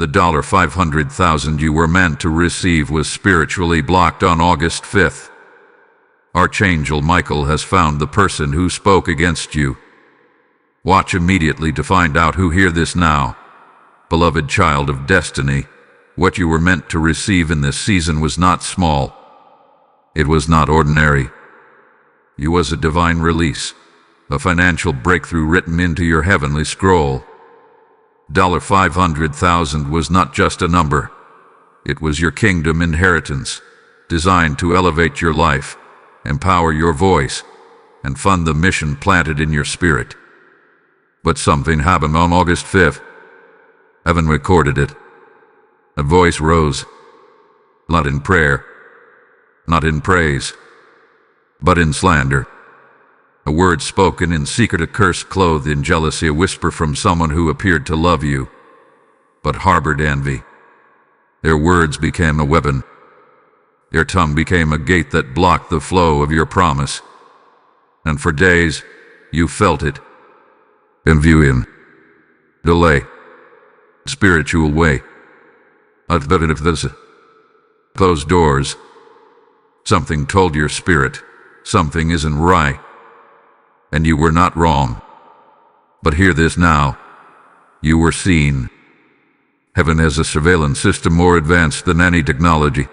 The $500,000 you were meant to receive was spiritually blocked on August 5th. Archangel Michael has found the person who spoke against you. Watch immediately to find out who. Hear this now. Beloved child of destiny, what you were meant to receive in this season was not small. It was not ordinary. It was a divine release, a financial breakthrough written into your heavenly scroll. $500,000 was not just a number. It was your kingdom inheritance, designed to elevate your life, empower your voice, and fund the mission planted in your spirit. But something happened on August 5th. Heaven recorded it. A voice rose, not in prayer, not in praise, but in slander. A word spoken in secret, a curse clothed in jealousy, a whisper from someone who appeared to love you, but harbored envy. Their words became a weapon. Their tongue became a gate that blocked the flow of your promise. And for days, you felt it. Confusion, delay, spiritual way. But if there's closed doors, something told your spirit, something isn't right. And you were not wrong. But hear this now. You were seen. Heaven has a surveillance system more advanced than any technology.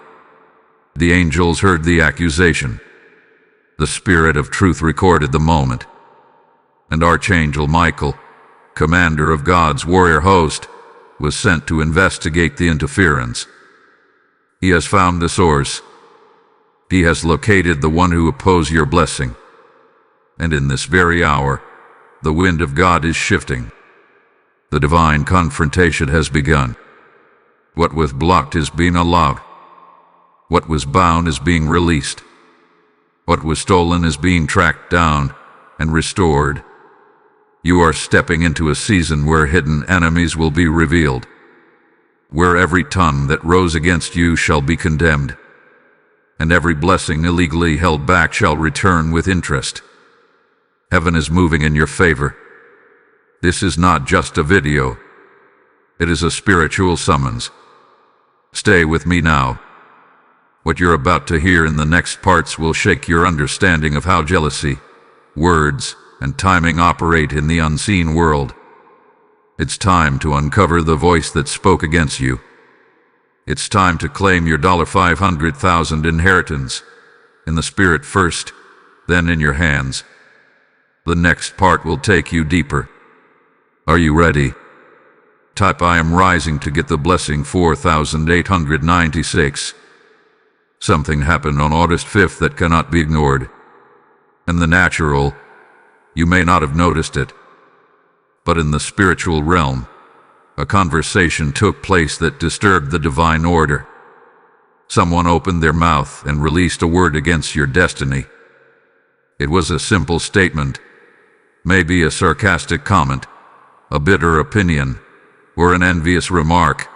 The angels heard the accusation. The Spirit of Truth recorded the moment. And Archangel Michael, commander of God's warrior host, was sent to investigate the interference. He has found the source. He has located the one who opposed your blessing. And in this very hour, the wind of God is shifting. The divine confrontation has begun. What was blocked is being allowed. What was bound is being released. What was stolen is being tracked down and restored. You are stepping into a season where hidden enemies will be revealed, where every tongue that rose against you shall be condemned, and every blessing illegally held back shall return with interest. Heaven is moving in your favor. This is not just a video. It is a spiritual summons. Stay with me now. What you're about to hear in the next parts will shake your understanding of how jealousy, words, and timing operate in the unseen world. It's time to uncover the voice that spoke against you. It's time to claim your $500,000 inheritance, in the spirit first, then in your hands. The next part will take you deeper. Are you ready? Type I am rising to get the blessing 4896. Something happened on August 5th that cannot be ignored. In the natural, you may not have noticed it. But in the spiritual realm, a conversation took place that disturbed the divine order. Someone opened their mouth and released a word against your destiny. It was a simple statement, maybe a sarcastic comment, a bitter opinion, or an envious remark,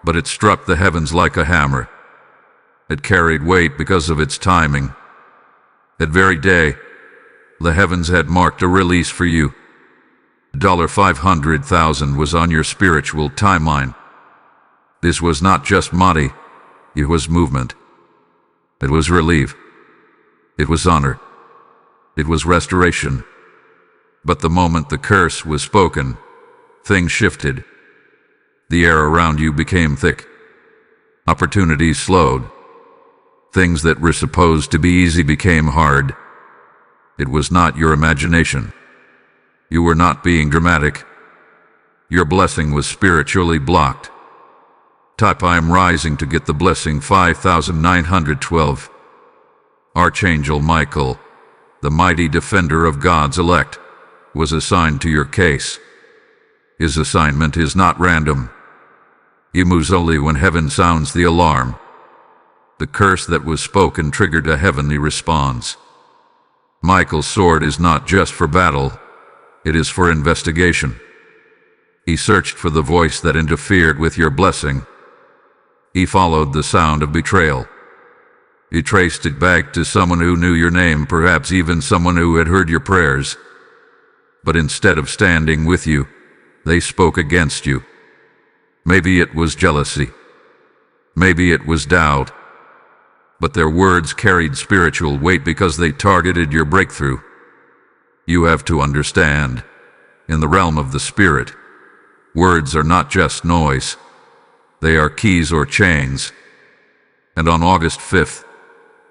but it struck the heavens like a hammer. It carried weight because of its timing. That very day, the heavens had marked a release for you. $500,000 was on your spiritual timeline. This was not just money, it was movement. It was relief. It was honor. It was restoration. But the moment the curse was spoken, things shifted. The air around you became thick. Opportunities slowed. Things that were supposed to be easy became hard. It was not your imagination. You were not being dramatic. Your blessing was spiritually blocked. Type I am rising to get the blessing 5912. Archangel Michael, the mighty defender of God's elect, was assigned to your case. His assignment is not random. He moves only when heaven sounds the alarm. The curse that was spoken triggered a heavenly response. Michael's sword is not just for battle, it is for investigation. He searched for the voice that interfered with your blessing. He followed the sound of betrayal. He traced it back to someone who knew your name, perhaps even someone who had heard your prayers. But instead of standing with you, they spoke against you. Maybe it was jealousy. Maybe it was doubt. But their words carried spiritual weight because they targeted your breakthrough. You have to understand, in the realm of the spirit, words are not just noise. They are keys or chains. And on August 5th,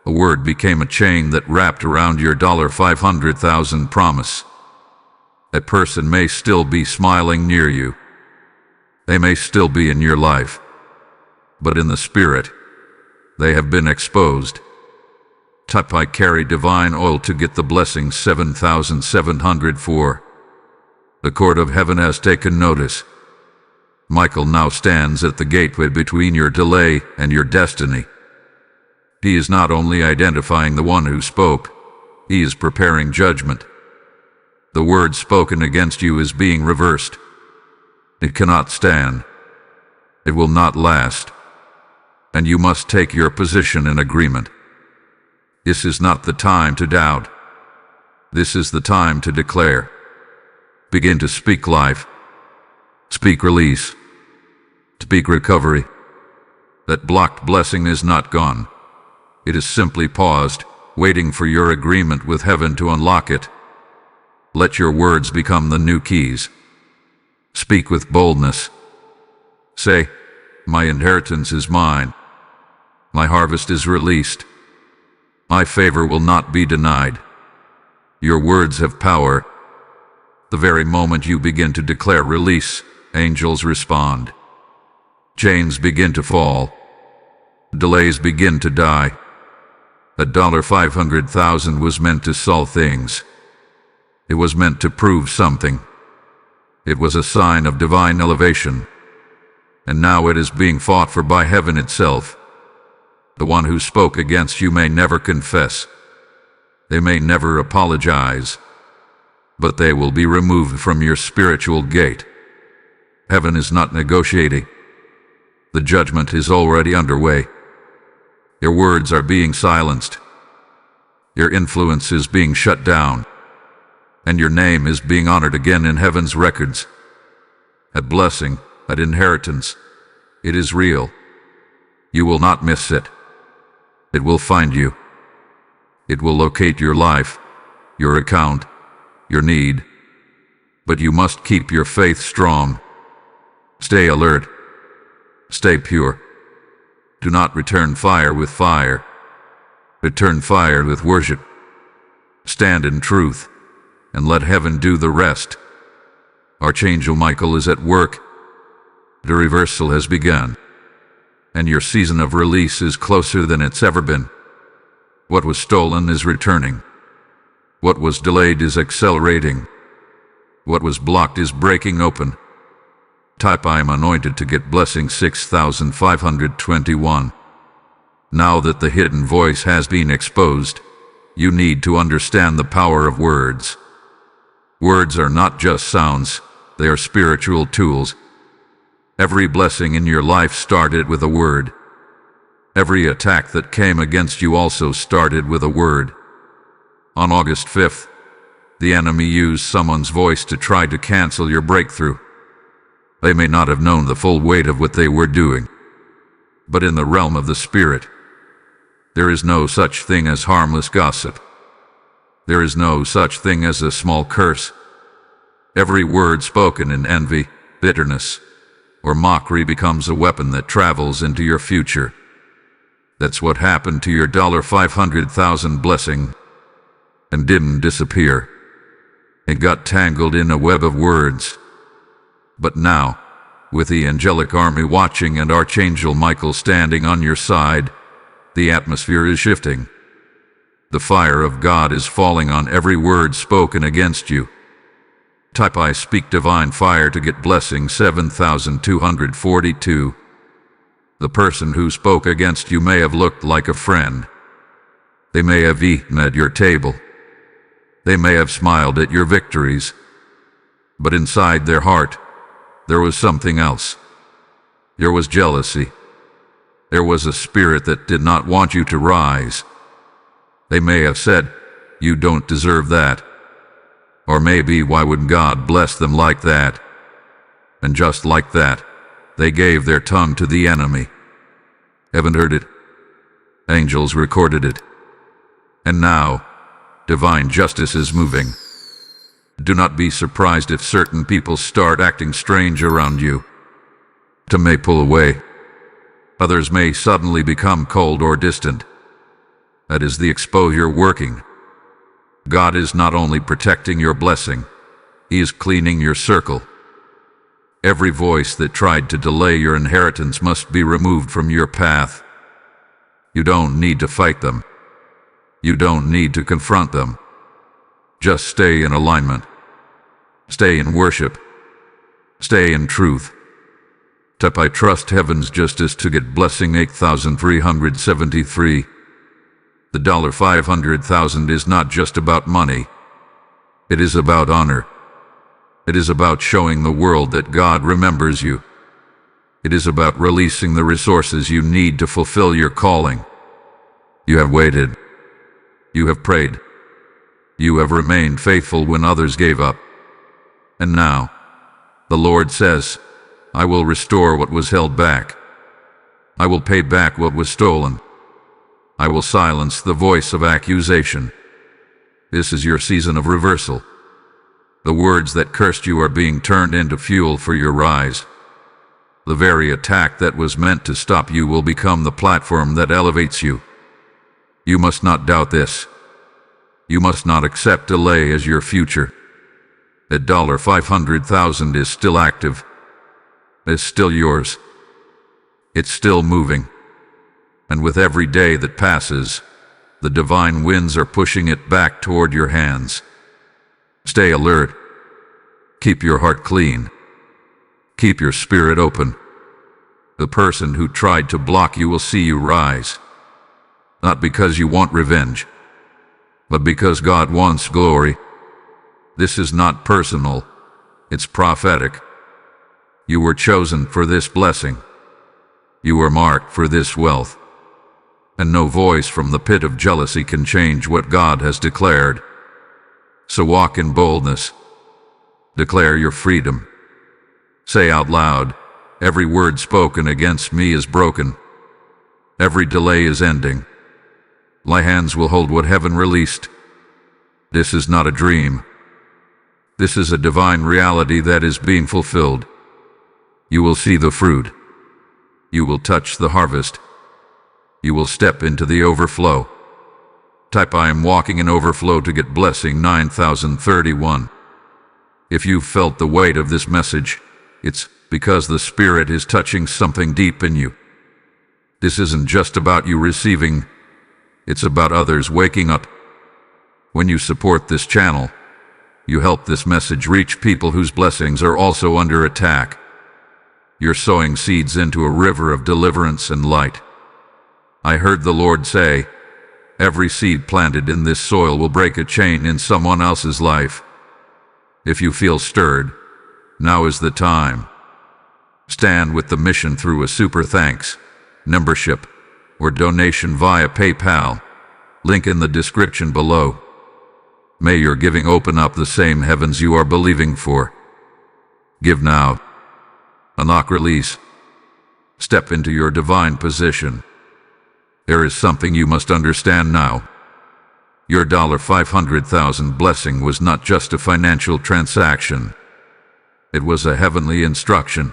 a word became a chain that wrapped around your $500,000 promise. A person may still be smiling near you. They may still be in your life. But in the spirit, they have been exposed. Type I carry divine oil to get the blessing 7,704. The court of heaven has taken notice. Michael now stands at the gateway between your delay and your destiny. He is not only identifying the one who spoke, he is preparing judgment. The word spoken against you is being reversed. It cannot stand. It will not last. And you must take your position in agreement. This is not the time to doubt. This is the time to declare. Begin to speak life. Speak release. Speak recovery. That blocked blessing is not gone. It is simply paused, waiting for your agreement with heaven to unlock it. Let your words become the new keys. Speak with boldness. Say, my inheritance is mine. My harvest is released. My favor will not be denied. Your words have power. The very moment you begin to declare release, angels respond. Chains begin to fall. Delays begin to die. That $500,000 was meant to solve things. It was meant to prove something. It was a sign of divine elevation. And now it is being fought for by heaven itself. The one who spoke against you may never confess. They may never apologize. But they will be removed from your spiritual gate. Heaven is not negotiating. The judgment is already underway. Your words are being silenced. Your influence is being shut down. And your name is being honored again in heaven's records. That blessing, that inheritance, it is real. You will not miss it. It will find you. It will locate your life, your account, your need. But you must keep your faith strong. Stay alert. Stay pure. Do not return fire with fire. Return fire with worship. Stand in truth, and let heaven do the rest. Archangel Michael is at work. The reversal has begun, and your season of release is closer than it's ever been. What was stolen is returning. What was delayed is accelerating. What was blocked is breaking open. Type I am anointed to get blessing 6,521. Now that the hidden voice has been exposed, you need to understand the power of words. Words are not just sounds, they are spiritual tools. Every blessing in your life started with a word. Every attack that came against you also started with a word. On August 5th, the enemy used someone's voice to try to cancel your breakthrough. They may not have known the full weight of what they were doing. But in the realm of the spirit, there is no such thing as harmless gossip. There is no such thing as a small curse. Every word spoken in envy, bitterness, or mockery becomes a weapon that travels into your future. That's what happened to your $500,000 blessing, and didn't disappear. It got tangled in a web of words. But now, with the angelic army watching and Archangel Michael standing on your side, the atmosphere is shifting. The fire of God is falling on every word spoken against you. Type I speak divine fire to get blessing 7,242. The person who spoke against you may have looked like a friend. They may have eaten at your table. They may have smiled at your victories. But inside their heart, there was something else. There was jealousy. There was a spirit that did not want you to rise. They may have said, "You don't deserve that." Or maybe, "Why would God bless them like that?" And just like that, They gave their tongue to the enemy. Haven't heard it? Angels recorded it. And now, divine justice is moving. Do not be surprised if certain people start acting strange around you. Some may pull away. Others may suddenly become cold or distant. That is the exposure working. God is not only protecting your blessing, He is cleaning your circle. Every voice that tried to delay your inheritance must be removed from your path. You don't need to fight them. You don't need to confront them. Just stay in alignment. Stay in worship. Stay in truth. Type I trust heaven's justice to get blessing 8,373. The $500,000 is not just about money. It is about honor. It is about showing the world that God remembers you. It is about releasing the resources you need to fulfill your calling. You have waited. You have prayed. You have remained faithful when others gave up. And now, the Lord says, I will restore what was held back. I will pay back what was stolen. I will silence the voice of accusation. This is your season of reversal. The words that cursed you are being turned into fuel for your rise. The very attack that was meant to stop you will become the platform that elevates you. You must not doubt this. You must not accept delay as your future. That $500,000 is still active. It's still yours. It's still moving. And with every day that passes, the divine winds are pushing it back toward your hands. Stay alert. Keep your heart clean. Keep your spirit open. The person who tried to block you will see you rise. Not because you want revenge, but because God wants glory. This is not personal. It's prophetic. You were chosen for this blessing. You were marked for this wealth. And no voice from the pit of jealousy can change what God has declared. So walk in boldness. Declare your freedom. Say out loud, every word spoken against me is broken. Every delay is ending. My hands will hold what heaven released. This is not a dream. This is a divine reality that is being fulfilled. You will see the fruit. You will touch the harvest. You will step into the overflow. Type I am walking in overflow to get blessing 9031. If you've felt the weight of this message, it's because the Spirit is touching something deep in you. This isn't just about you receiving, it's about others waking up. When you support this channel, you help this message reach people whose blessings are also under attack. You're sowing seeds into a river of deliverance and light. I heard the Lord say, every seed planted in this soil will break a chain in someone else's life. If you feel stirred, now is the time. Stand with the mission through a super thanks, membership, or donation via PayPal. Link in the description below. May your giving open up the same heavens you are believing for. Give now. Unlock release. Step into your divine position. There is something you must understand now. Your $500,000 blessing was not just a financial transaction. It was a heavenly instruction.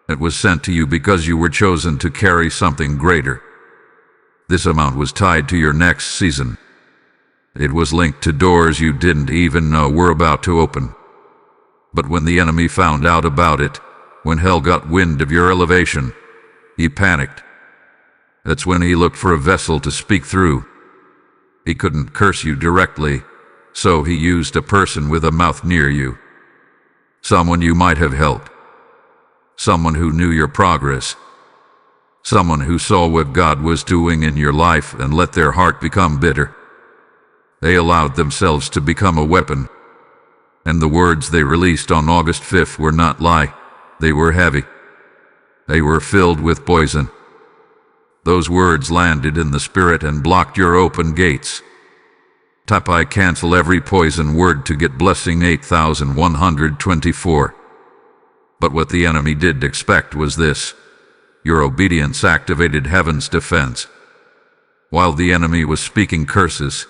It was sent to you because you were chosen to carry something greater. This amount was tied to your next season. It was linked to doors you didn't even know were about to open. But when the enemy found out about it, when hell got wind of your elevation, he panicked. That's when he looked for a vessel to speak through. He couldn't curse you directly, so he used a person with a mouth near you. Someone you might have helped. Someone who knew your progress. Someone who saw what God was doing in your life and let their heart become bitter. They allowed themselves to become a weapon. And the words they released on August 5th were not lie. They were heavy. They were filled with poison. Those words landed in the spirit and blocked your open gates. Type I cancel every poison word to get blessing 8124. But what the enemy didn't expect was this. Your obedience activated heaven's defense. While the enemy was speaking curses,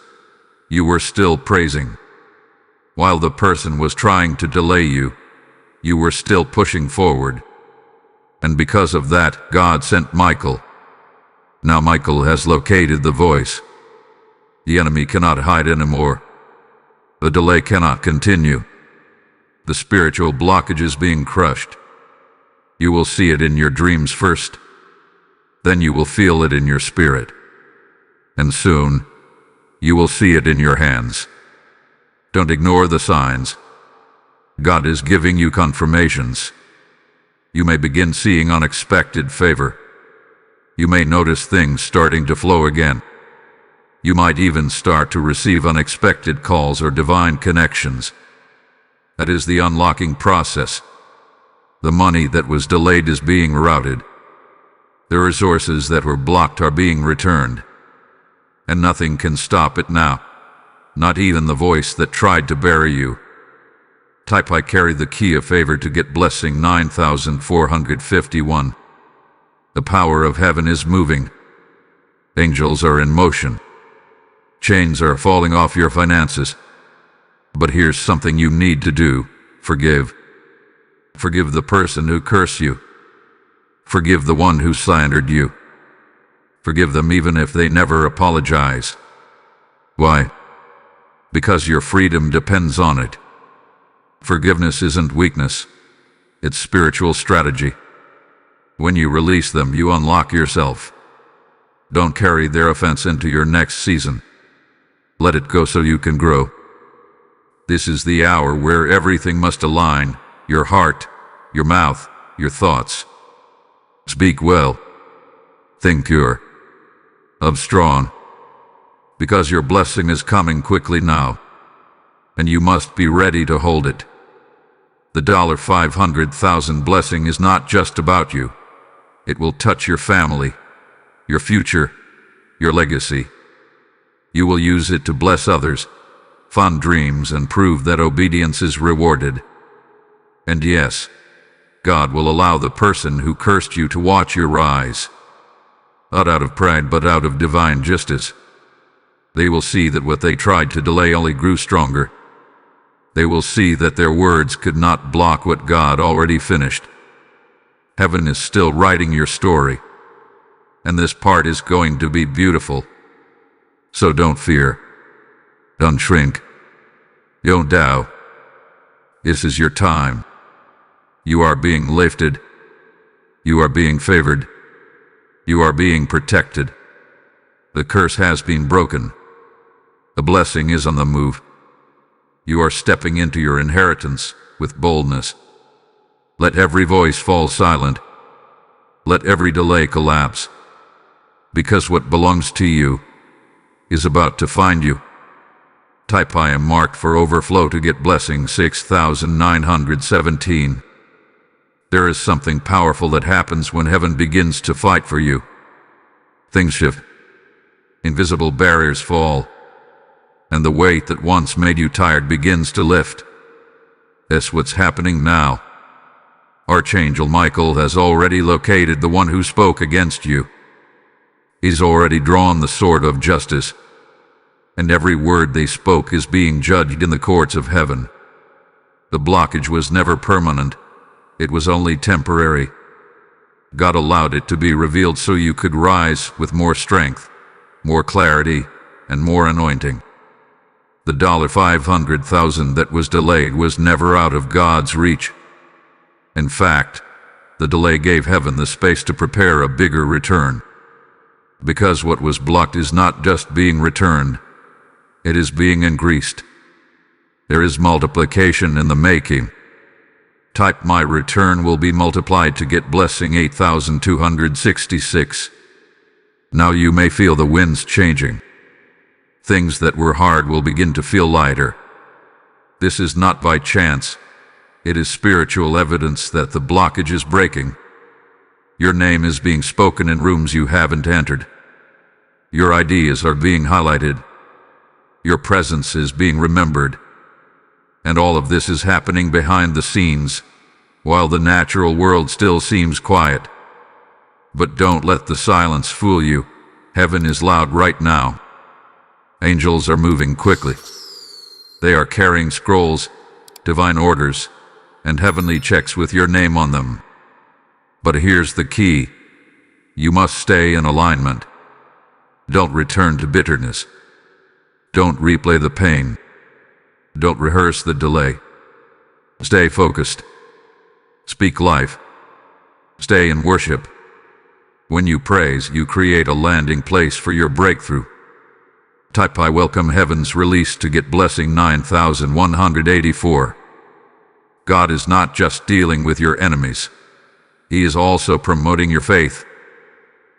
you were still praising. While the person was trying to delay you, you were still pushing forward. And because of that, God sent Michael. Now Michael has located the voice. The enemy cannot hide anymore. The delay cannot continue. The spiritual blockage is being crushed. You will see it in your dreams first. Then you will feel it in your spirit. And soon, you will see it in your hands. Don't ignore the signs. God is giving you confirmations. You may begin seeing unexpected favor. You may notice things starting to flow again. You might even start to receive unexpected calls or divine connections. That is the unlocking process. The money that was delayed is being routed. The resources that were blocked are being returned. And nothing can stop it now. Not even the voice that tried to bury you. Type I carry the key of favor to get blessing 9451. The power of heaven is moving. Angels are in motion. Chains are falling off your finances. But here's something you need to do. Forgive. Forgive the person who cursed you. Forgive the one who slandered you. Forgive them even if they never apologize. Why? Because your freedom depends on it. Forgiveness isn't weakness. It's spiritual strategy. When you release them, you unlock yourself. Don't carry their offense into your next season. Let it go so you can grow. This is the hour where everything must align. Your heart, your mouth, your thoughts. Speak well. Think pure. Of strong. Because your blessing is coming quickly now. And you must be ready to hold it. The $500,000 blessing is not just about you. It will touch your family, your future, your legacy. You will use it to bless others, fund dreams, and prove that obedience is rewarded. And yes, God will allow the person who cursed you to watch your rise. Not out of pride, but out of divine justice. They will see that what they tried to delay only grew stronger. They will see that their words could not block what God already finished. Heaven is still writing your story. And this part is going to be beautiful. So don't fear. Don't shrink. Don't doubt. This is your time. You are being lifted. You are being favored. You are being protected. The curse has been broken. The blessing is on the move. You are stepping into your inheritance with boldness. Let every voice fall silent. Let every delay collapse. Because what belongs to you is about to find you. Type I am marked for overflow to get blessing 6917. There is something powerful that happens when heaven begins to fight for you. Things shift. Invisible barriers fall. And the weight that once made you tired begins to lift. That's what's happening now. Archangel Michael has already located the one who spoke against you. He's already drawn the sword of justice. And every word they spoke is being judged in the courts of heaven. The blockage was never permanent. It was only temporary. God allowed it to be revealed so you could rise with more strength, more clarity, and more anointing. The $500,000 that was delayed was never out of God's reach. In fact, the delay gave heaven the space to prepare a bigger return. Because what was blocked is not just being returned, it is being increased. There is multiplication in the making. Type my return will be multiplied to get blessing 8266. Now you may feel the winds changing. Things that were hard will begin to feel lighter. This is not by chance. It is spiritual evidence that the blockage is breaking. Your name is being spoken in rooms you haven't entered. Your ideas are being highlighted. Your presence is being remembered. And all of this is happening behind the scenes. while the natural world still seems quiet. But don't let the silence fool you. Heaven is loud right now. Angels are moving quickly. They are carrying scrolls, divine orders, and heavenly checks with your name on them. But here's the key. You must stay in alignment. Don't return to bitterness. Don't replay the pain. Don't rehearse the delay. Stay focused. Speak life. Stay in worship. When you praise, you create a landing place for your breakthrough. Type I welcome heaven's release to get blessing 9184. God is not just dealing with your enemies. He is also promoting your faith.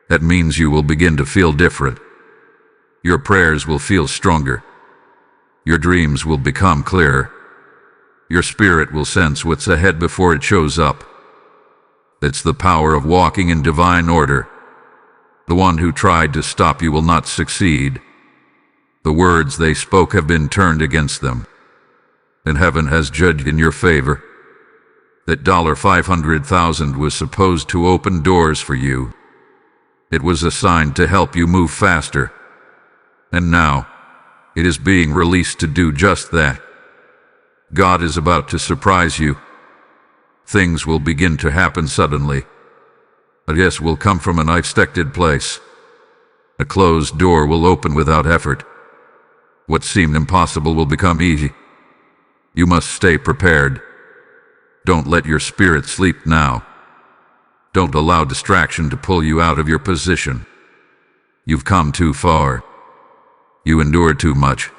That means you will begin to feel different. Your prayers will feel stronger. Your dreams will become clearer. Your spirit will sense what's ahead before it shows up. It's the power of walking in divine order. The one who tried to stop you will not succeed. The words they spoke have been turned against them, and heaven has judged in your favor. That $500,000 was supposed to open doors for you. It was assigned to help you move faster. And now, it is being released to do just that. God is about to surprise you. Things will begin to happen suddenly. A yes will come from an unexpected place. A closed door will open without effort. What seemed impossible will become easy. You must stay prepared. Don't let your spirit sleep now. Don't allow distraction to pull you out of your position. You've come too far. You endured too much.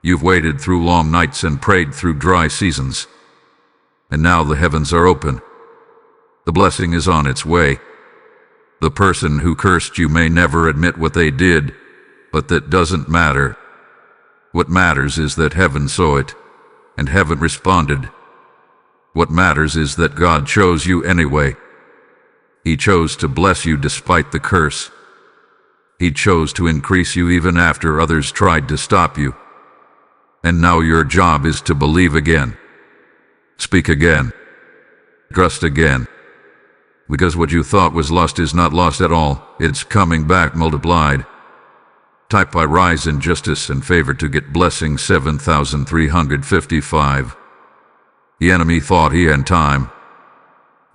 You've waited through long nights and prayed through dry seasons. And now the heavens are open. The blessing is on its way. The person who cursed you may never admit what they did, but that doesn't matter. What matters is that heaven saw it, and heaven responded. What matters is that God chose you anyway. He chose to bless you despite the curse. He chose to increase you even after others tried to stop you. And now your job is to believe again. Speak again. Trust again. Because what you thought was lost is not lost at all. It's coming back multiplied. Type I rise in justice and favor to get blessing 7355. The enemy thought he had time.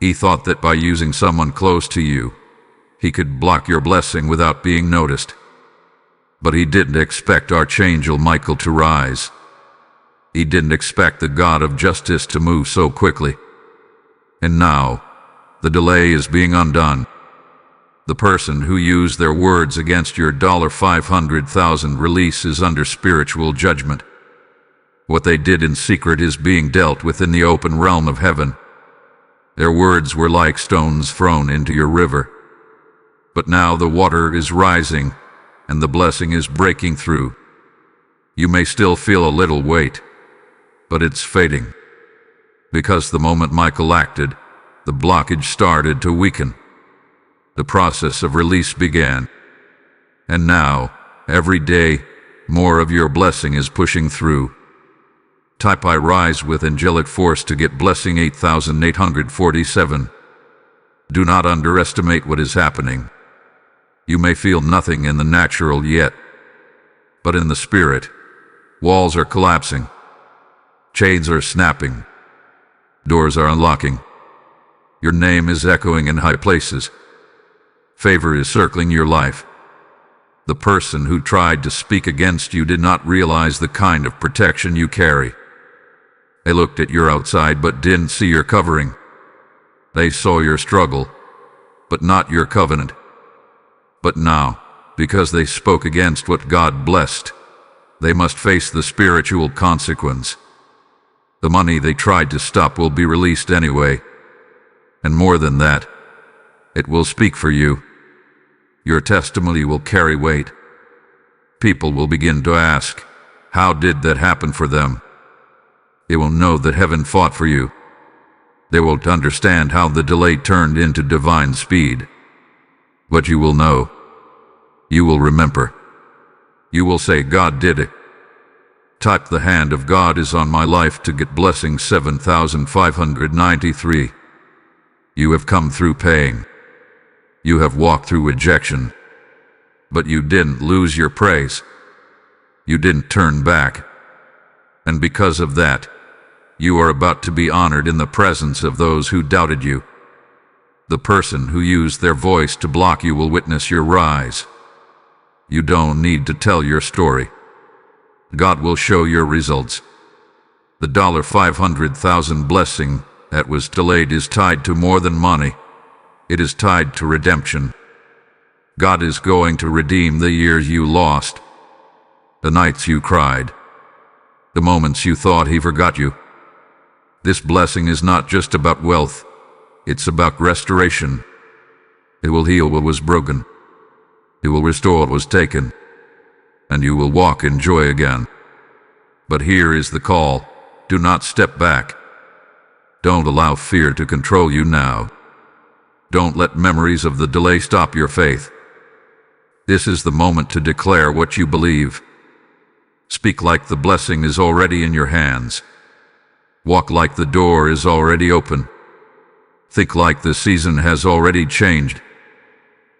He thought that by using someone close to you, he could block your blessing without being noticed. But he didn't expect Archangel Michael to rise. He didn't expect the God of justice to move so quickly. And now, the delay is being undone. The person who used their words against your $500,000 release is under spiritual judgment. What they did in secret is being dealt with in the open realm of heaven. Their words were like stones thrown into your river. But now the water is rising, and the blessing is breaking through. You may still feel a little weight, but it's fading. Because the moment Michael acted, the blockage started to weaken. The process of release began. And now, every day, more of your blessing is pushing through. Type I rise with angelic force to get blessing 8847. Do not underestimate what is happening. You may feel nothing in the natural yet, but in the spirit, walls are collapsing. Chains are snapping. Doors are unlocking. Your name is echoing in high places. Favor is circling your life. The person who tried to speak against you did not realize the kind of protection you carry. They looked at your outside but didn't see your covering. They saw your struggle, but not your covenant. But now, because they spoke against what God blessed, they must face the spiritual consequence. The money they tried to stop will be released anyway. And more than that, it will speak for you. Your testimony will carry weight. People will begin to ask, how did that happen for them? They will know that heaven fought for you. They will understand how the delay turned into divine speed. But you will know. You will remember. You will say, God did it. Type the hand of God is on my life to get blessing 7593. You have come through pain. You have walked through rejection. But you didn't lose your praise. You didn't turn back. And because of that, you are about to be honored in the presence of those who doubted you. The person who used their voice to block you will witness your rise. You don't need to tell your story. God will show your results. The 500,000 blessing that was delayed is tied to more than money. It is tied to redemption. God is going to redeem the years you lost, the nights you cried, the moments you thought He forgot you. This blessing is not just about wealth. It's about restoration. It will heal what was broken. It will restore what was taken. And you will walk in joy again. But here is the call. Do not step back. Don't allow fear to control you now. Don't let memories of the delay stop your faith. This is the moment to declare what you believe. Speak like the blessing is already in your hands. Walk like the door is already open. Think like the season has already changed.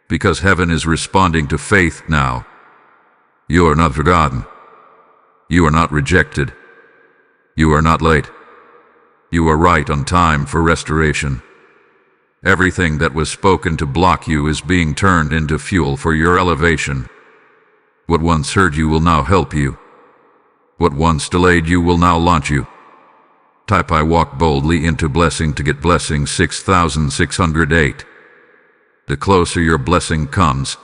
Because heaven is responding to faith now. You are not forgotten. You are not rejected. You are not late. You are right on time for restoration. Everything that was spoken to block you is being turned into fuel for your elevation. What once hurt you will now help you. What once delayed you will now launch you. Type I walk boldly into blessing to get blessing 6608. The closer your blessing comes,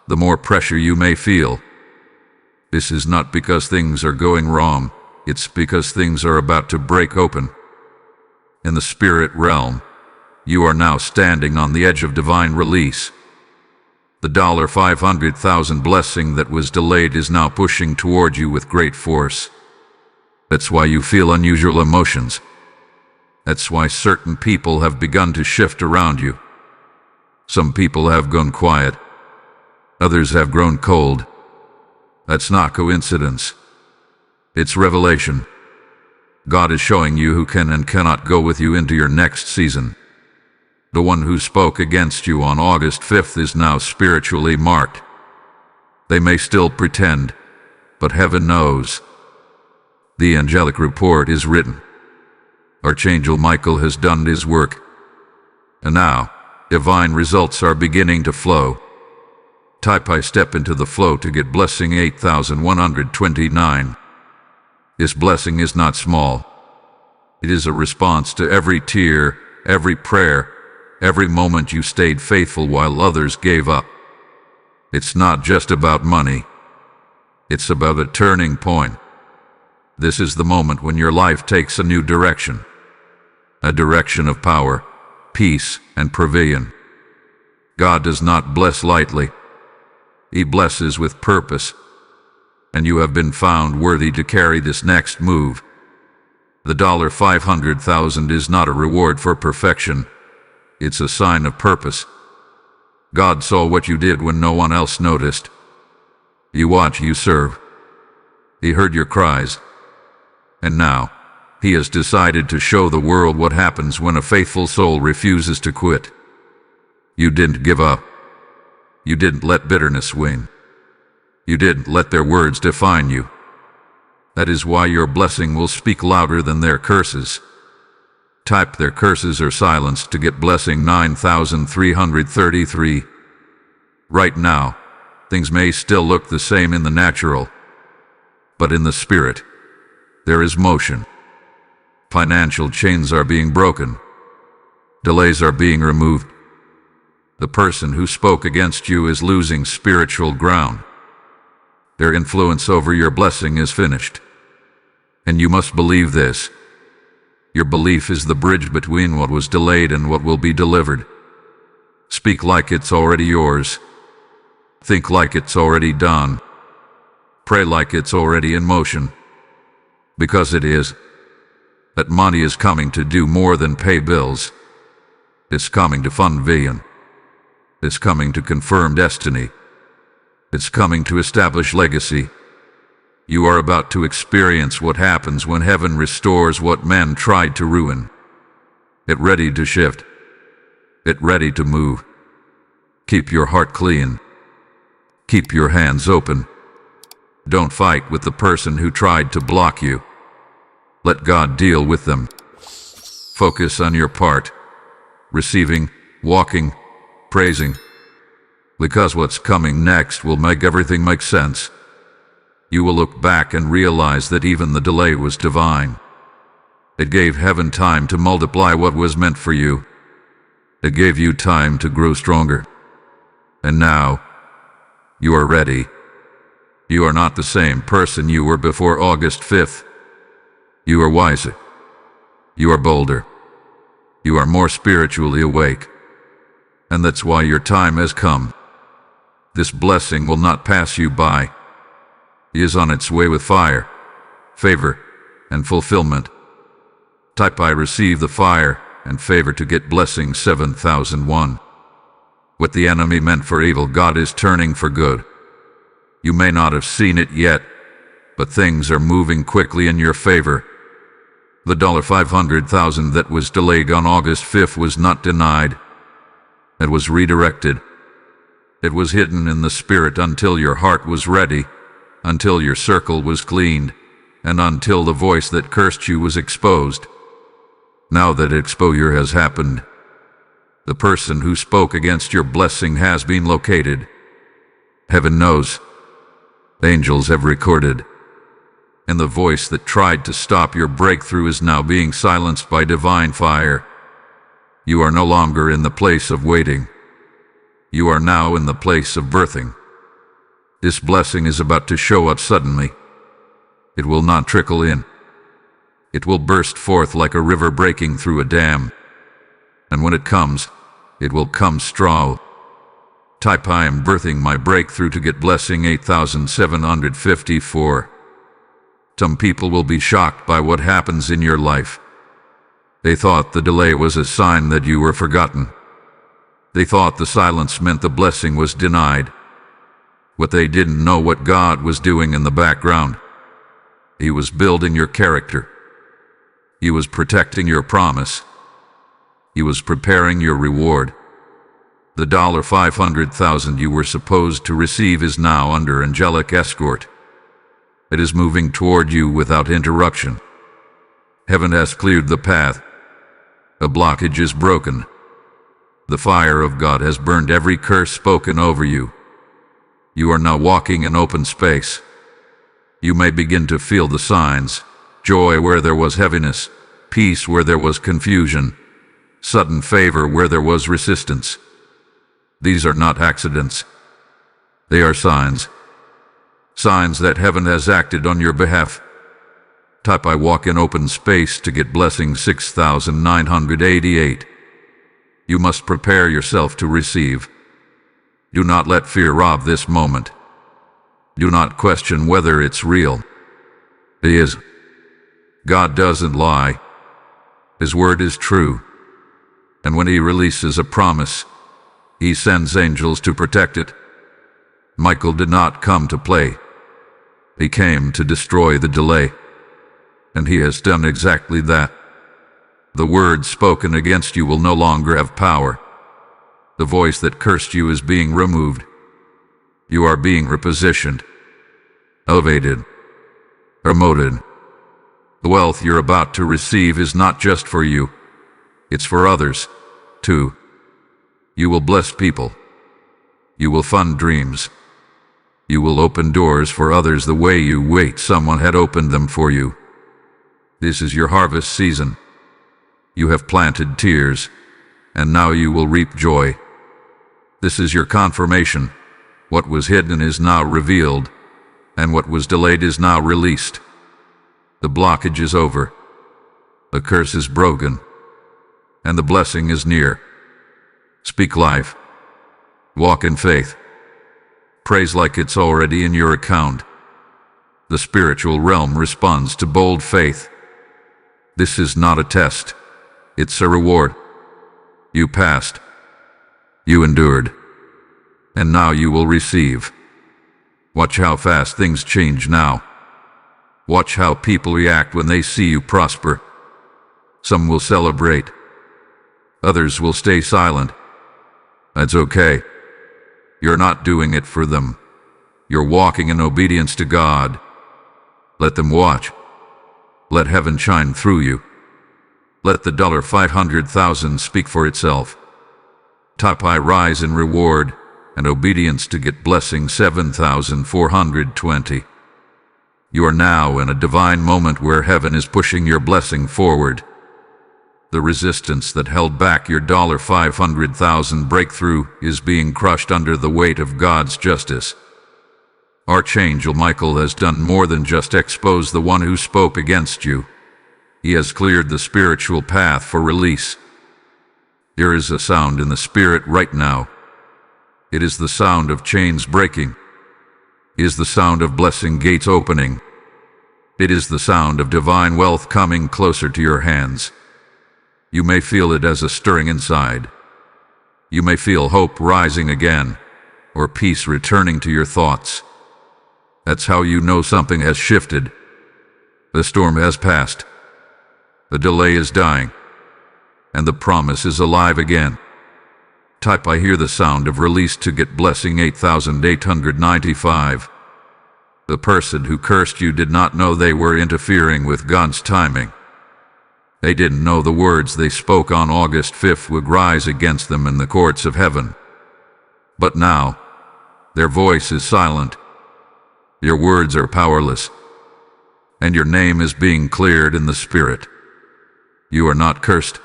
the more pressure you may feel. This is not because things are going wrong, it's because things are about to break open. In the spirit realm, you are now standing on the edge of divine release. The 500,000 blessing that was delayed is now pushing toward you with great force. That's why you feel unusual emotions. That's why certain people have begun to shift around you. Some people have gone quiet. Others have grown cold. That's not coincidence. It's revelation. God is showing you who can and cannot go with you into your next season. The one who spoke against you on August 5th is now spiritually marked. They may still pretend, but heaven knows. The angelic report is written. Archangel Michael has done his work. And now, divine results are beginning to flow. Type I step into the flow to get blessing 8129. This blessing is not small. It is a response to every tear, every prayer, every moment you stayed faithful while others gave up. It's not just about money. It's about a turning point. This is the moment when your life takes a new direction. A direction of power, peace, and pavilion. God does not bless lightly. He blesses with purpose. And you have been found worthy to carry this next move. The 500,000 is not a reward for perfection. It's a sign of purpose. God saw what you did when no one else noticed. You watch, you serve. He heard your cries. And now, He has decided to show the world what happens when a faithful soul refuses to quit. You didn't give up. You didn't let bitterness win. You didn't let their words define you. That is why your blessing will speak louder than their curses. Type their curses are silenced to get blessing 9333. Right now, things may still look the same in the natural, but in the spirit, there is motion. Financial chains are being broken. Delays are being removed. The person who spoke against you is losing spiritual ground. Their influence over your blessing is finished. And you must believe this. Your belief is the bridge between what was delayed and what will be delivered. Speak like it's already yours. Think like it's already done. Pray like it's already in motion. Because it is. That money is coming to do more than pay bills. It's coming to fund vision. It's coming to confirm destiny. It's coming to establish legacy. You are about to experience what happens when heaven restores what men tried to ruin. Get ready to shift. Get ready to move. Keep your heart clean. Keep your hands open. Don't fight with the person who tried to block you. Let God deal with them. Focus on your part. Receiving, walking, praising. Because what's coming next will make everything make sense. You will look back and realize that even the delay was divine. It gave heaven time to multiply what was meant for you. It gave you time to grow stronger. And now, you are ready. You are not the same person you were before August 5th. You are wiser. You are bolder. You are more spiritually awake. And that's why your time has come. This blessing will not pass you by. It is on its way with fire, favor, and fulfillment. Type I receive the fire and favor to get blessing 7001. What the enemy meant for evil, God is turning for good. You may not have seen it yet, but things are moving quickly in your favor. The $500,000 that was delayed on August 5th was not denied. It was redirected. It was hidden in the spirit until your heart was ready, until your circle was cleaned, and until the voice that cursed you was exposed. Now that exposure has happened, the person who spoke against your blessing has been located. Heaven knows. Angels have recorded. And the voice that tried to stop your breakthrough is now being silenced by divine fire. You are no longer in the place of waiting. You are now in the place of birthing. This blessing is about to show up suddenly. It will not trickle in. It will burst forth like a river breaking through a dam. And when it comes, it will come strong. Type I am birthing my breakthrough to get blessing 8754. Some people will be shocked by what happens in your life. They thought the delay was a sign that you were forgotten. They thought the silence meant the blessing was denied. What they didn't know what God was doing in the background. He was building your character. He was protecting your promise. He was preparing your reward. The $500,000 you were supposed to receive is now under angelic escort. It is moving toward you without interruption. Heaven has cleared the path. A blockage is broken. The fire of God has burned every curse spoken over you. You are now walking in open space. You may begin to feel the signs: joy where there was heaviness, peace where there was confusion, sudden favor where there was resistance. These are not accidents. They are signs. Signs that heaven has acted on your behalf. Type I walk in open space to get blessing 6988. You must prepare yourself to receive. Do not let fear rob this moment. Do not question whether it's real. It is. God doesn't lie. His word is true. And when He releases a promise, He sends angels to protect it. Michael did not come to play. He came to destroy the delay. And he has done exactly that. The word spoken against you will no longer have power. The voice that cursed you is being removed. You are being repositioned, elevated, promoted. The wealth you're about to receive is not just for you. It's for others, too. You will bless people. You will fund dreams. You will open doors for others the way you wait someone had opened them for you. This is your harvest season. You have planted tears, and now you will reap joy. This is your confirmation. What was hidden is now revealed, and what was delayed is now released. The blockage is over. The curse is broken, and the blessing is near. Speak life. Walk in faith. Praise like it's already in your account. The spiritual realm responds to bold faith. This is not a test. It's a reward. You passed. You endured. And now you will receive. Watch how fast things change now. Watch how people react when they see you prosper. Some will celebrate. Others will stay silent. That's okay. You're not doing it for them. You're walking in obedience to God. Let them watch. Let heaven shine through you. Let the $500,000 speak for itself. Top I rise in reward and obedience to get blessing 7,420. You are now in a divine moment where heaven is pushing your blessing forward. The resistance that held back your $500,000 breakthrough is being crushed under the weight of God's justice. Archangel Michael has done more than just expose the one who spoke against you. He has cleared the spiritual path for release. There is a sound in the spirit right now. It is the sound of chains breaking. It is the sound of blessing gates opening. It is the sound of divine wealth coming closer to your hands. You may feel it as a stirring inside. You may feel hope rising again, or peace returning to your thoughts. That's how you know something has shifted. The storm has passed. The delay is dying. And the promise is alive again. Type I hear the sound of release to get blessing 8,895. The person who cursed you did not know they were interfering with God's timing. They didn't know the words they spoke on August 5th would rise against them in the courts of heaven. But now, their voice is silent. Your words are powerless. And your name is being cleared in the spirit. You are not cursed.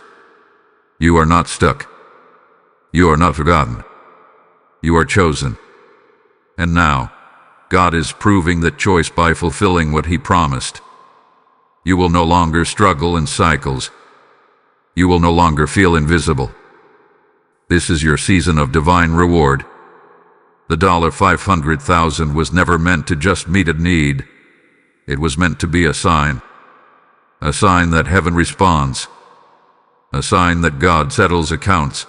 You are not stuck. You are not forgotten. You are chosen. And now, God is proving that choice by fulfilling what He promised. You will no longer struggle in cycles. You will no longer feel invisible. This is your season of divine reward. The $500,000 was never meant to just meet a need. It was meant to be a sign that heaven responds, a sign that God settles accounts,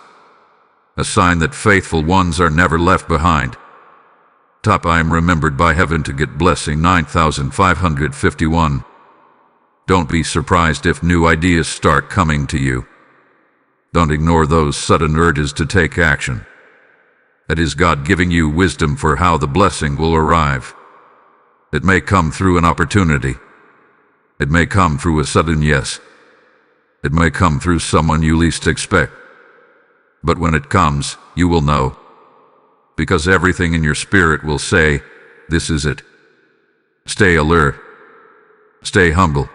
a sign that faithful ones are never left behind. Top I am remembered by heaven to get blessing 9,551. Don't be surprised if new ideas start coming to you. Don't ignore those sudden urges to take action. That is God giving you wisdom for how the blessing will arrive. It may come through an opportunity. It may come through a sudden yes. It may come through someone you least expect. But when it comes, you will know. Because everything in your spirit will say, this is it. Stay alert. Stay humble.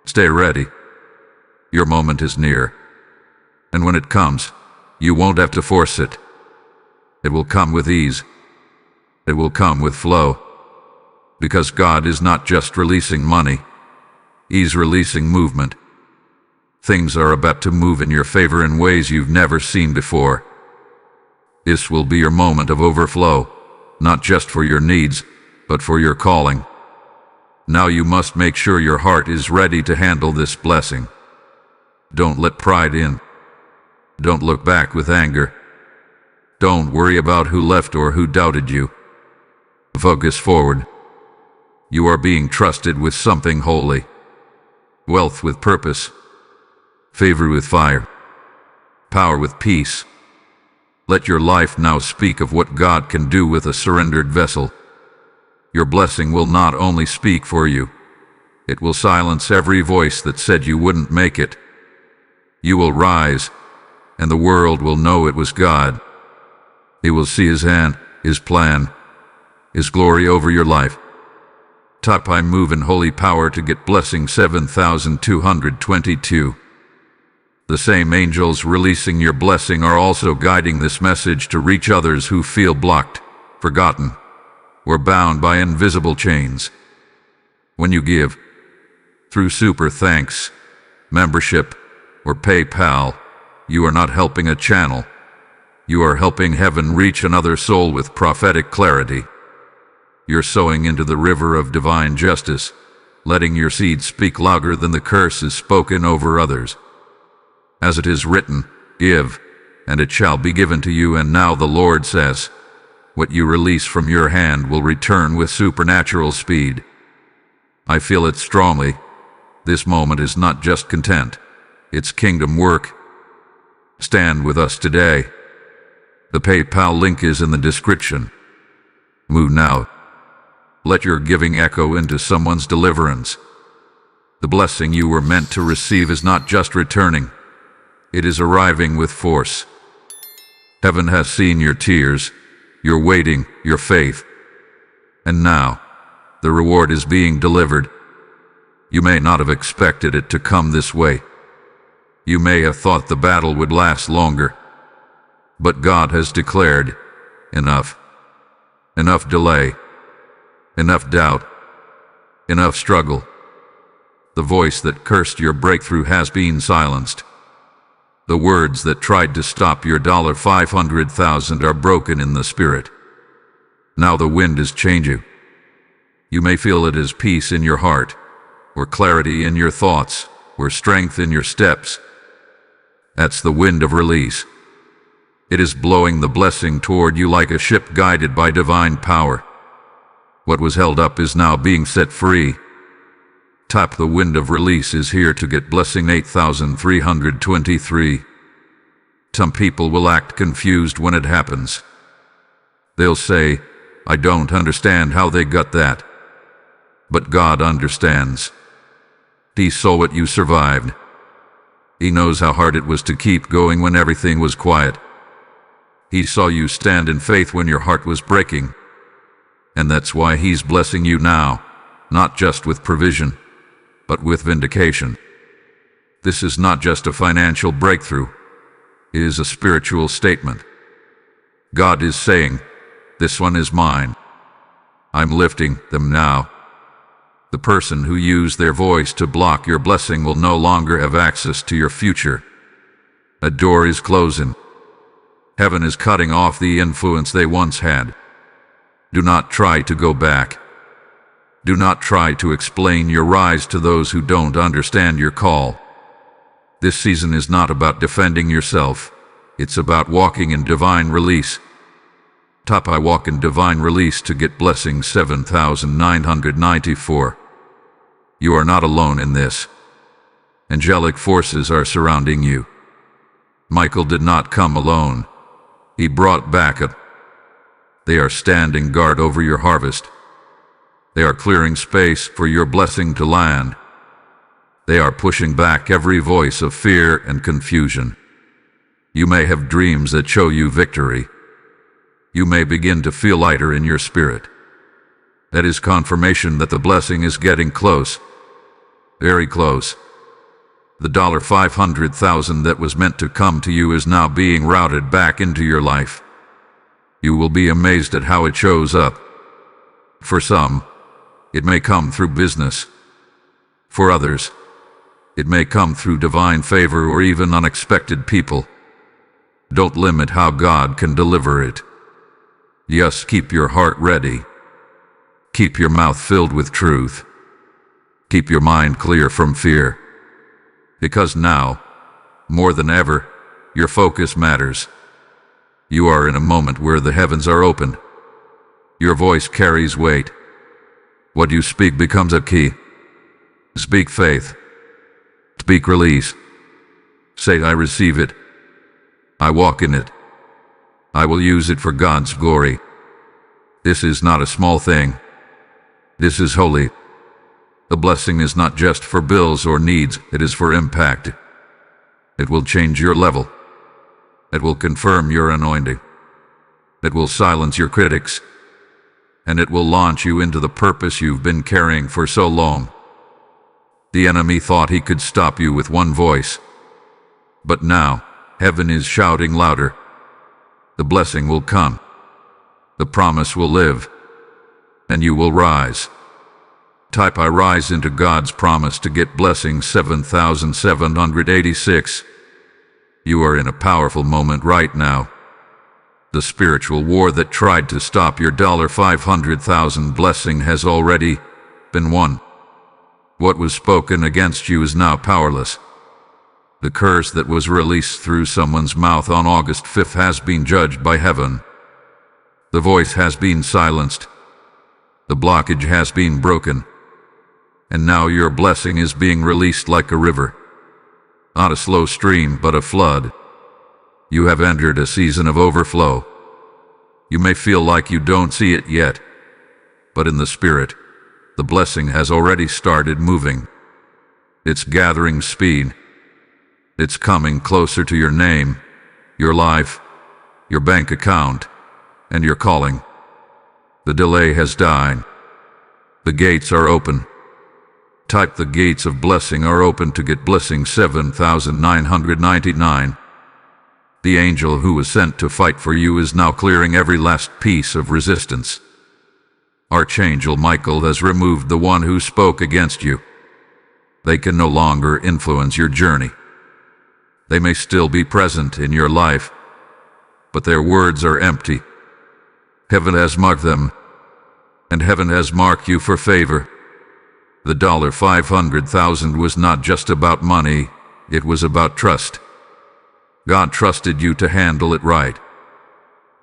Stay ready. Your moment is near. And when it comes, you won't have to force it. It will come with ease. It will come with flow. Because God is not just releasing money. He's releasing movement. Things are about to move in your favor in ways you've never seen before. This will be your moment of overflow, not just for your needs, but for your calling. Now you must make sure your heart is ready to handle this blessing. Don't let pride in. Don't look back with anger. Don't worry about who left or who doubted you. Focus forward. You are being trusted with something holy. Wealth with purpose. Favor with fire. Power with peace. Let your life now speak of what God can do with a surrendered vessel. Your blessing will not only speak for you, it will silence every voice that said you wouldn't make it. You will rise, and the world will know it was God. They will see His hand, His plan, His glory over your life. Top I move in holy power to get blessing 7,222. The same angels releasing your blessing are also guiding this message to reach others who feel blocked, forgotten, or bound by invisible chains. When you give, through super thanks, membership, or PayPal, you are not helping a channel. You are helping heaven reach another soul with prophetic clarity. You're sowing into the river of divine justice, letting your seed speak louder than the curses spoken over others. As it is written, give, and it shall be given to you. And now the Lord says, what you release from your hand will return with supernatural speed. I feel it strongly. This moment is not just content. It's kingdom work. Stand with us today. The PayPal link is in the description. Move now. Let your giving echo into someone's deliverance. The blessing you were meant to receive is not just returning. It is arriving with force. Heaven has seen your tears, your waiting, your faith. And now, the reward is being delivered. You may not have expected it to come this way. You may have thought the battle would last longer. But God has declared, enough. Enough delay. Enough doubt. Enough struggle. The voice that cursed your breakthrough has been silenced. The words that tried to stop your $500,000 are broken in the spirit. Now the wind is changing. You may feel it as peace in your heart, or clarity in your thoughts, or strength in your steps. That's the wind of release. It is blowing the blessing toward you like a ship guided by divine power. What was held up is now being set free. Tap the wind of release is here to get blessing 8323. Some people will act confused when it happens. They'll say, I don't understand how they got that. But God understands. He saw what you survived. He knows how hard it was to keep going when everything was quiet. He saw you stand in faith when your heart was breaking. And that's why He's blessing you now, not just with provision, but with vindication. This is not just a financial breakthrough. It is a spiritual statement. God is saying, this one is mine. I'm lifting them now. The person who used their voice to block your blessing will no longer have access to your future. A door is closing. Heaven is cutting off the influence they once had. Do not try to go back. Do not try to explain your rise to those who don't understand your call. This season is not about defending yourself. It's about walking in divine release. I walk in divine release to get blessing 7,994. You are not alone in this. Angelic forces are surrounding you. Michael did not come alone. He brought backup. They are standing guard over your harvest. They are clearing space for your blessing to land. They are pushing back every voice of fear and confusion. You may have dreams that show you victory. You may begin to feel lighter in your spirit. That is confirmation that the blessing is getting close. Very close. The $500,000 that was meant to come to you is now being routed back into your life. You will be amazed at how it shows up. For some, it may come through business. For others, it may come through divine favor or even unexpected people. Don't limit how God can deliver it. Just keep your heart ready. Keep your mouth filled with truth. Keep your mind clear from fear. Because now, more than ever, your focus matters. You are in a moment where the heavens are open. Your voice carries weight. What you speak becomes a key. Speak faith. Speak release. Say, I receive it. I walk in it. I will use it for God's glory. This is not a small thing. This is holy. The blessing is not just for bills or needs, it is for impact. It will change your level. It will confirm your anointing. It will silence your critics. And it will launch you into the purpose you've been carrying for so long. The enemy thought he could stop you with one voice. But now, heaven is shouting louder. The blessing will come. The promise will live. And you will rise. Type I rise into God's promise to get blessing 7,786. You are in a powerful moment right now. The spiritual war that tried to stop your $500,000 blessing has already been won. What was spoken against you is now powerless. The curse that was released through someone's mouth on August 5th has been judged by heaven. The voice has been silenced. The blockage has been broken. And now your blessing is being released like a river. Not a slow stream, but a flood. You have entered a season of overflow. You may feel like you don't see it yet, but in the spirit, the blessing has already started moving. It's gathering speed. It's coming closer to your name, your life, your bank account, and your calling. The delay has died. The gates are open. Type the gates of blessing are open to get blessing 7,999. The angel who was sent to fight for you is now clearing every last piece of resistance. Archangel Michael has removed the one who spoke against you. They can no longer influence your journey. They may still be present in your life, but their words are empty. Heaven has marked them, and heaven has marked you for favor. The $500,000 was not just about money, it was about trust. God trusted you to handle it right.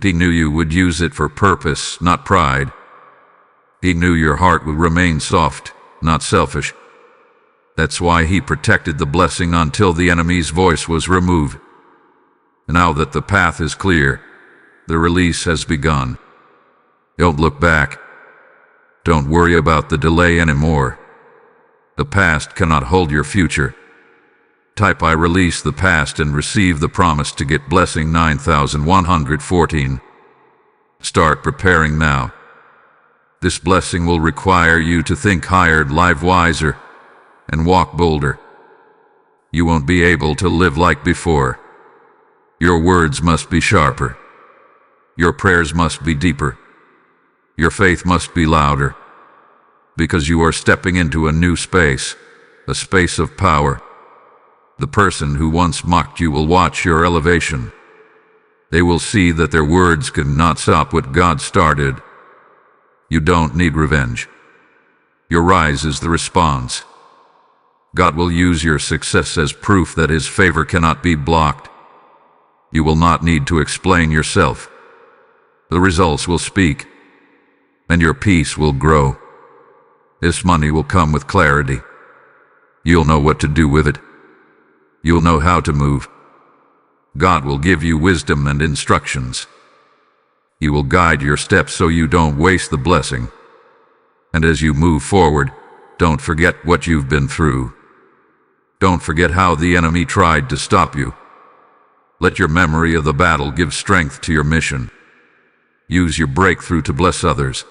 He knew you would use it for purpose, not pride. He knew your heart would remain soft, not selfish. That's why he protected the blessing until the enemy's voice was removed. Now that the path is clear, the release has begun. Don't look back. Don't worry about the delay anymore. The past cannot hold your future. Type I release the past and receive the promise to get blessing 9,114. Start preparing now. This blessing will require you to think higher, live wiser, and walk bolder. You won't be able to live like before. Your words must be sharper. Your prayers must be deeper. Your faith must be louder. Because you are stepping into a new space, a space of power. The person who once mocked you will watch your elevation. They will see that their words could not stop what God started. You don't need revenge. Your rise is the response. God will use your success as proof that His favor cannot be blocked. You will not need to explain yourself. The results will speak, and your peace will grow. This money will come with clarity. You'll know what to do with it. You'll know how to move. God will give you wisdom and instructions. He will guide your steps so you don't waste the blessing. And as you move forward, don't forget what you've been through. Don't forget how the enemy tried to stop you. Let your memory of the battle give strength to your mission. Use your breakthrough to bless others.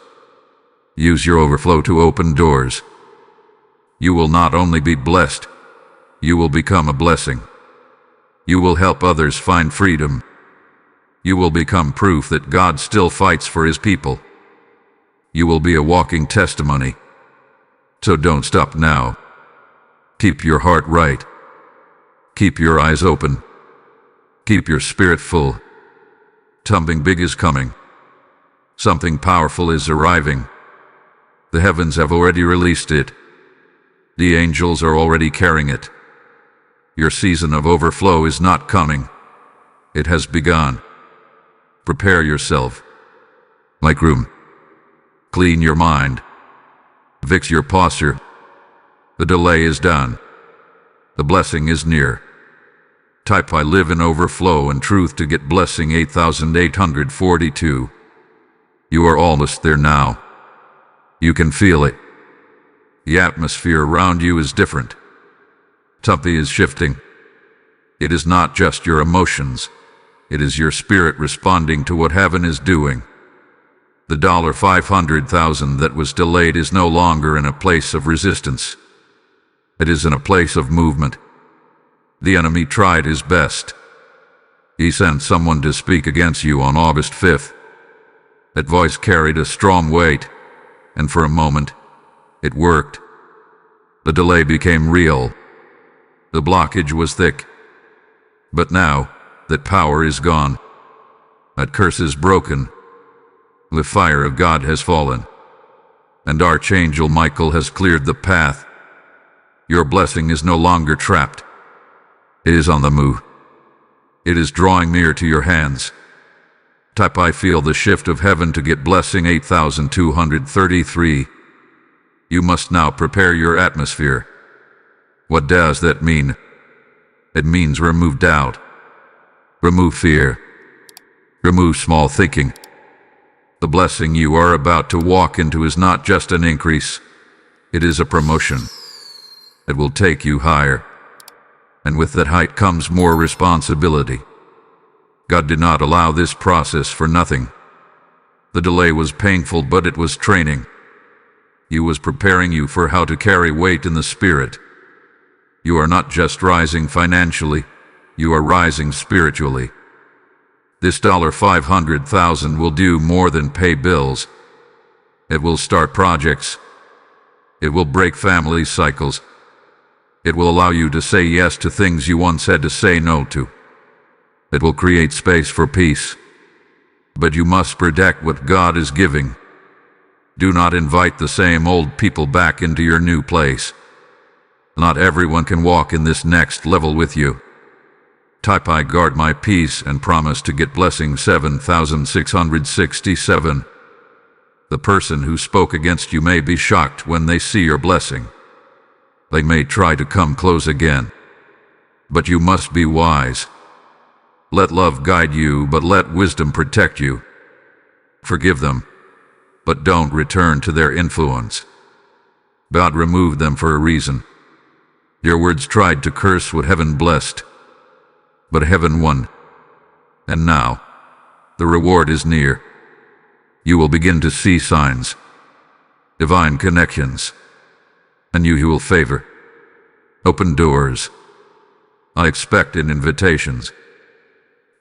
Use your overflow to open doors. You will not only be blessed, you will become a blessing. You will help others find freedom. You will become proof that God still fights for His people. You will be a walking testimony. So don't stop now. Keep your heart right. Keep your eyes open. Keep your spirit full. Something big is coming. Something powerful is arriving. The heavens have already released it. The angels are already carrying it. Your season of overflow is not coming. It has begun. Prepare yourself. Make room. Clean your mind. Fix your posture. The delay is done. The blessing is near. Type I live in overflow and truth to get blessing 8,842. You are almost there now. You can feel it. The atmosphere around you is different. Something is shifting. It is not just your emotions. It is your spirit responding to what heaven is doing. The $500,000 that was delayed is no longer in a place of resistance. It is in a place of movement. The enemy tried his best. He sent someone to speak against you on August 5th. That voice carried a strong weight, and for a moment, it worked. The delay became real. The blockage was thick. But now, that power is gone. That curse is broken. The fire of God has fallen. And Archangel Michael has cleared the path. Your blessing is no longer trapped. It is on the move. It is drawing near to your hands. Type I feel the shift of heaven to get blessing 8,233. You must now prepare your atmosphere. What does that mean? It means remove doubt, remove fear, remove small thinking. The blessing you are about to walk into is not just an increase, it is a promotion. It will take you higher, and with that height comes more responsibility. God did not allow this process for nothing. The delay was painful, but it was training. He was preparing you for how to carry weight in the Spirit. You are not just rising financially, you are rising spiritually. This $500,000 will do more than pay bills. It will start projects. It will break family cycles. It will allow you to say yes to things you once had to say no to. It will create space for peace. But you must protect what God is giving. Do not invite the same old people back into your new place. Not everyone can walk in this next level with you. Type I guard my peace and promise to get blessing 7667. The person who spoke against you may be shocked when they see your blessing. They may try to come close again. But you must be wise. Let love guide you, but let wisdom protect you. Forgive them, but don't return to their influence. God removed them for a reason. Your words tried to curse what heaven blessed, but heaven won. And now, the reward is near. You will begin to see signs, divine connections, and you will favor. Open doors, unexpected invitations.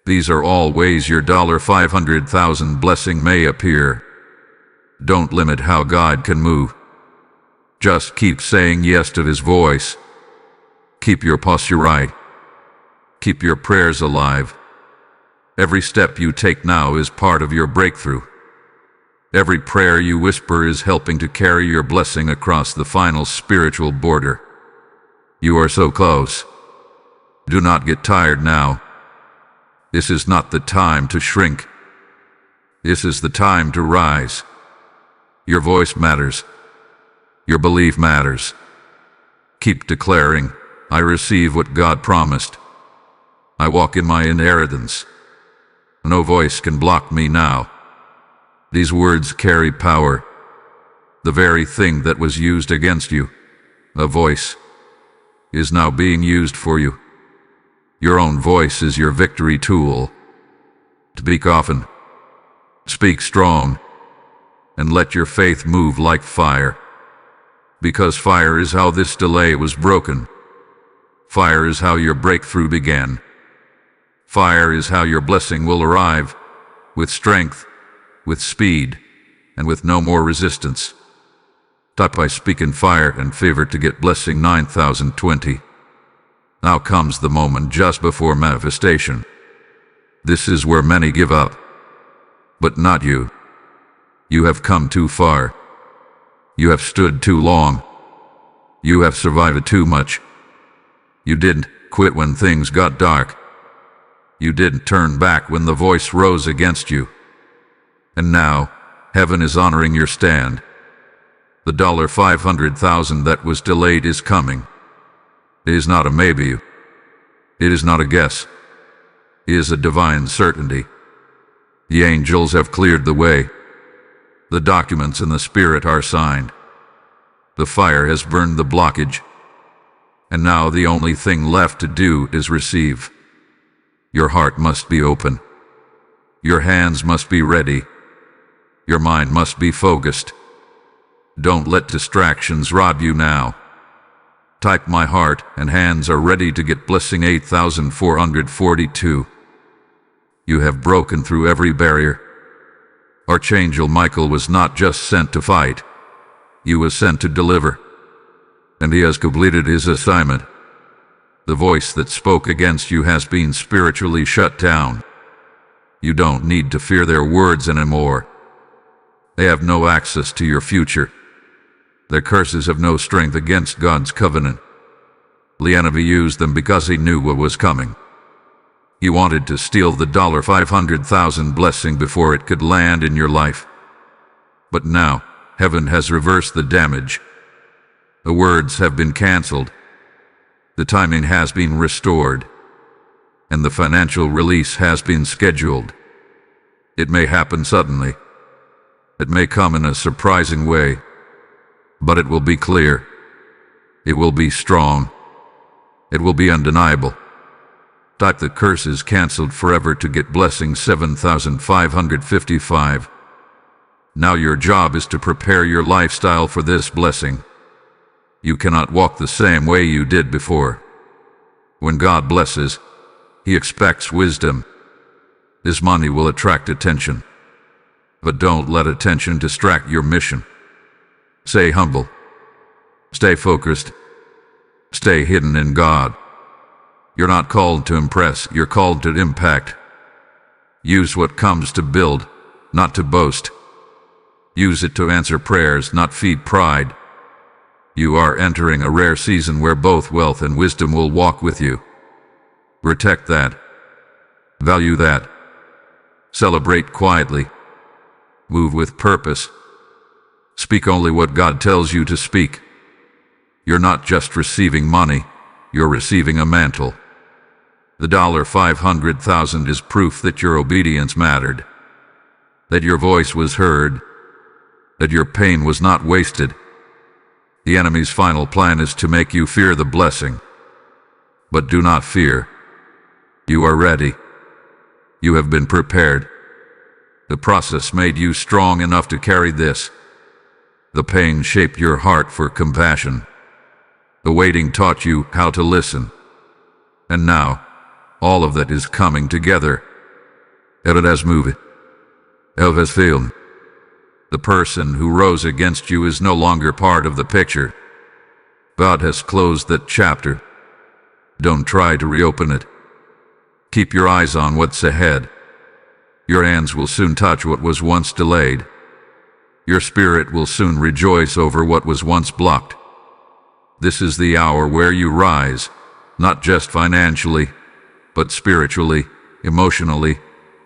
These are all ways your $500,000 blessing may appear. Don't limit how God can move. Just keep saying yes to His voice. Keep your posture right. Keep your prayers alive. Every step you take now is part of your breakthrough. Every prayer you whisper is helping to carry your blessing across the final spiritual border. You are so close. Do not get tired now. This is not the time to shrink. This is the time to rise. Your voice matters. Your belief matters. Keep declaring, I receive what God promised. I walk in my inheritance. No voice can block me now. These words carry power. The very thing that was used against you, a voice, is now being used for you. Your own voice is your victory tool. Speak often. Speak strong. And let your faith move like fire. Because fire is how this delay was broken. Fire is how your breakthrough began. Fire is how your blessing will arrive, with strength, with speed, and with no more resistance. Type I speak in fire and favor to get blessing 9020. Now comes the moment just before manifestation. This is where many give up. But not you. You have come too far. You have stood too long. You have survived too much. You didn't quit when things got dark. You didn't turn back when the voice rose against you. And now, heaven is honoring your stand. The $500,000 that was delayed is coming. It is not a maybe. It is not a guess. It is a divine certainty. The angels have cleared the way. The documents in the Spirit are signed. The fire has burned the blockage. And now the only thing left to do is receive. Your heart must be open. Your hands must be ready. Your mind must be focused. Don't let distractions rob you now. Type my heart and hands are ready to get blessing 8442. You have broken through every barrier. Archangel Michael was not just sent to fight. He was sent to deliver. And he has completed his assignment. The voice that spoke against you has been spiritually shut down. You don't need to fear their words anymore. They have no access to your future. Their curses have no strength against God's covenant. The enemy used them because he knew what was coming. He wanted to steal the $500,000 blessing before it could land in your life. But now, heaven has reversed the damage. The words have been canceled. The timing has been restored. And the financial release has been scheduled. It may happen suddenly. It may come in a surprising way. But it will be clear. It will be strong. It will be undeniable. Type the curse is canceled forever to get blessing 7555. Now your job is to prepare your lifestyle for this blessing. You cannot walk the same way you did before. When God blesses, He expects wisdom. This money will attract attention. But don't let attention distract your mission. Stay humble. Stay focused. Stay hidden in God. You're not called to impress, you're called to impact. Use what comes to build, not to boast. Use it to answer prayers, not feed pride. You are entering a rare season where both wealth and wisdom will walk with you. Protect that. Value that. Celebrate quietly. Move with purpose. Speak only what God tells you to speak. You're not just receiving money, you're receiving a mantle. The $500,000 is proof that your obedience mattered, that your voice was heard, that your pain was not wasted. The enemy's final plan is to make you fear the blessing. But do not fear. You are ready. You have been prepared. The process made you strong enough to carry this. The pain shaped your heart for compassion. The waiting taught you how to listen. And now, all of that is coming together. It has moved. It has failed. The person who rose against you is no longer part of the picture. God has closed that chapter. Don't try to reopen it. Keep your eyes on what's ahead. Your hands will soon touch what was once delayed. Your spirit will soon rejoice over what was once blocked. This is the hour where you rise, not just financially, but spiritually, emotionally,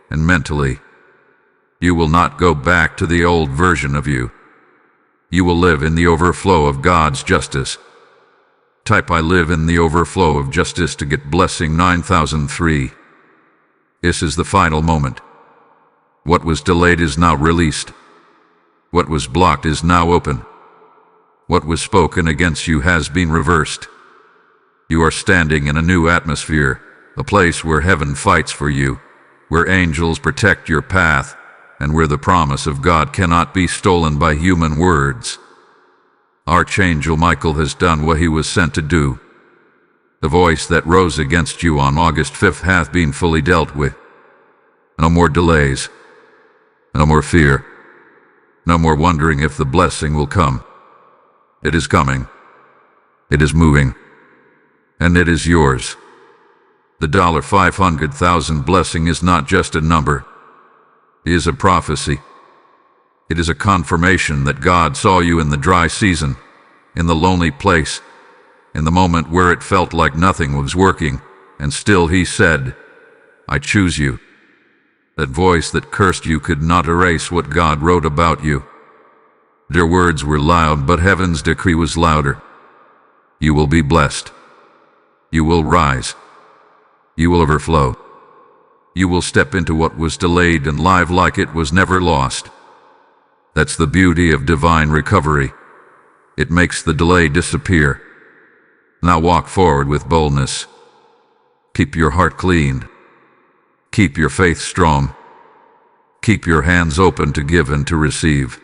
and mentally. You will not go back to the old version of you. You will live in the overflow of God's justice. Type I live in the overflow of justice to get blessing 9003. This is the final moment. What was delayed is now released. What was blocked is now open. What was spoken against you has been reversed. You are standing in a new atmosphere, a place where heaven fights for you, where angels protect your path, and where the promise of God cannot be stolen by human words. Archangel Michael has done what he was sent to do. The voice that rose against you on August 5th hath been fully dealt with. No more delays. No more fear. No more wondering if the blessing will come. It is coming. It is moving. And it is yours. The $500,000 blessing is not just a number. It is a prophecy. It is a confirmation that God saw you in the dry season, in the lonely place, in the moment where it felt like nothing was working, and still He said, I choose you. That voice that cursed you could not erase what God wrote about you. Their words were loud, but heaven's decree was louder. You will be blessed. You will rise. You will overflow. You will step into what was delayed and live like it was never lost. That's the beauty of divine recovery. It makes the delay disappear. Now walk forward with boldness. Keep your heart clean. Keep your faith strong. Keep your hands open to give and to receive.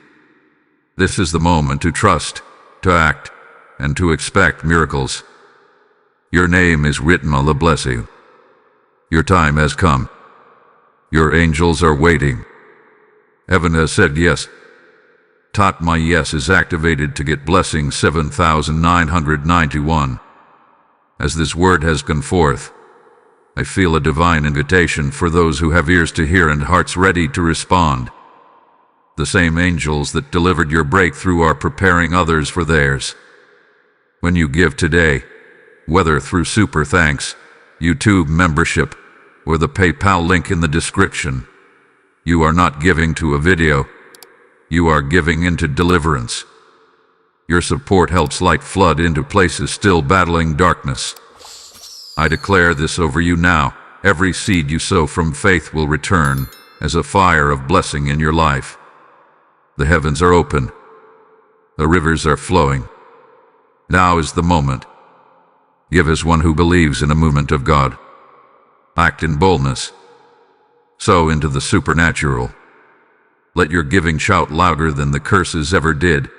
This is the moment to trust, to act, and to expect miracles. Your name is written on the blessing. Your time has come. Your angels are waiting. Heaven has said yes. My yes is activated to get blessing 7991. As this word has gone forth, I feel a divine invitation for those who have ears to hear and hearts ready to respond. The same angels that delivered your breakthrough are preparing others for theirs. When you give today, whether through Super Thanks, YouTube membership, or the PayPal link in the description, you are not giving to a video. You are giving into deliverance. Your support helps light flood into places still battling darkness. I declare this over you now. Every seed you sow from faith will return as a fire of blessing in your life. The heavens are open. The rivers are flowing. Now is the moment. Give as one who believes in a movement of God. Act in boldness. Sow into the supernatural. Let your giving shout louder than the curses ever did.